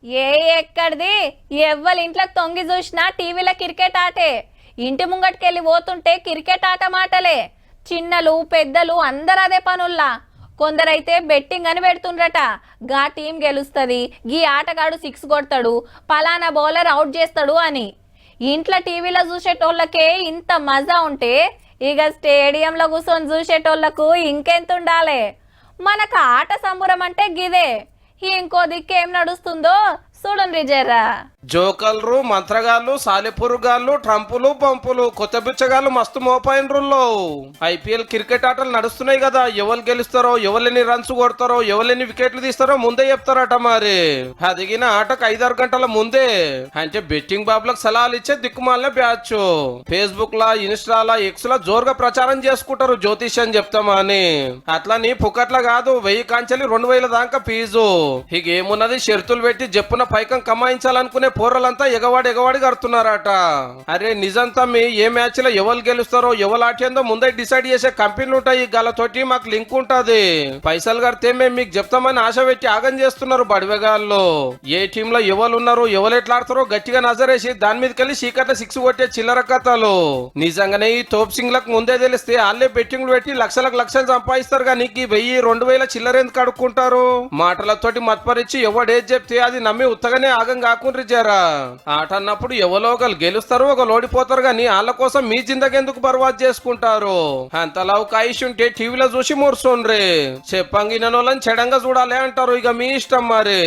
ఏ ఎక్కడిది ఎవ్వరి ఇంట్లోకి తొంగి చూసినా టీవీలో క్రికెట్ ఆటే. ఇంటి ముంగటికెళ్ళి పోతుంటే క్రికెట్ ఆట మాటలే. చిన్నలు పెద్దలు అందరు అదే పనుల్లా. కొందరైతే బెట్టింగ్ అని పెడుతుండ్రట. గా టీం గెలుస్తుంది, గీ ఆటగాడు 6 కొడతాడు, పలానా బౌలర్ అవుట్ చేస్తాడు అని. ఇంట్లో టీవీలో చూసేటోళ్ళకే ఇంత మజా ఉంటే ఇక స్టేడియంలో కూర్చొని చూసేటోళ్లకు ఇంకెంత ఉండాలి. మనకు ఆట సంబురం అంటే గిదే. ఇంకో దిక్కేం నడుస్తుందో చూడండి జరా. జోకర్లు, మంత్రగాళ్ళు, సాలెపురుగాళ్ళు, ట్రంపులు, పంపులు, కొత్త బిచ్చగాళ్ళు మస్తు మోపాయిన్రుల్లో. ఐపీఎల్ క్రికెట్ ఆటలు నడుస్తున్నాయి కదా. ఎవరు గెలుస్తారో, ఎవరిని రన్స్ కొడతారో, ఎవరిని వికెట్లు తీస్తారో ముందే చెప్తారట. మరి అదిగిన ఆటకు 5-6 గంటల ముందే అంటే బెట్టింగ్ బాబులకు సలహాలు ఇచ్చే దిక్కుమాలిన బ్యాచ్ ఫేస్బుక్ లా, ఇన్స్టాలా, ఎక్స్ లా జోరుగా ప్రచారం చేసుకుంటారు జ్యోతిష్యం చెప్తామా అని. అట్లని పుకట్ల కాదు, 1000 కాంచెలి 2000 దాకా ఫీజు. ఇక ఏమున్నది, షరతులు పెట్టి చెప్పున పైకం కమాయించాలనుకునే పోర్రలంతా ఎగవాడి కడుతున్నారట. అరే నిజంతా మీ ఏ మ్యాచ్ లో ఎవరు గెలుస్తారో, ఎవరు ఆటేందో ముందే డిసైడ్ చేసే కంపెనీలు ఉంటాయి. గలతోటి మాకు లింక్ ఉంటది. పైసలు కడితే మేము మీకు చెప్తామని ఆశ పెట్టి ఆగం చేస్తున్నారు బడివెగాళ్ళు. ఏ టీమ్ లో ఎవరు ఉన్నారు, ఎవరు ఎట్లా ఆడతారో గట్టిగా నజరేసి దాని మీదకెళ్ళి చీకట్ల 6 కొట్టే చిల్లర కథలు. నిజంగానే ఈ తోప్ సింగ్ లకు ముందే తెలిస్తే వాళ్ళే బెట్టింగ్లు పెట్టి లక్షలు సంపాదిస్తారు. కానీ ఈ 1000-2000 చిల్లర ఎందుకు అడుక్కుంటారు? మాటలతోటి మత్పరిచి ఎవడేది చెప్తే అది నమ్మి ఉత్తగానే ఆగం కాకుండా జరా. ఆట అన్నప్పుడు ఎవరో ఒకరు గెలుస్తారు, ఒకరు ఓడిపోతారు. గాని వాళ్ళ కోసం మీ జిందగీ ఎందుకు బర్బాద్ చేసుకుంటారు? అంతలా ఒక ఆయుష్ ఉంటే టీవీలో చూసి మురుసోండ్రి. చెప్పంగిన వాళ్ళని చెడంగా చూడాలి అంటారు. ఇక మీ ఇష్టం మరి.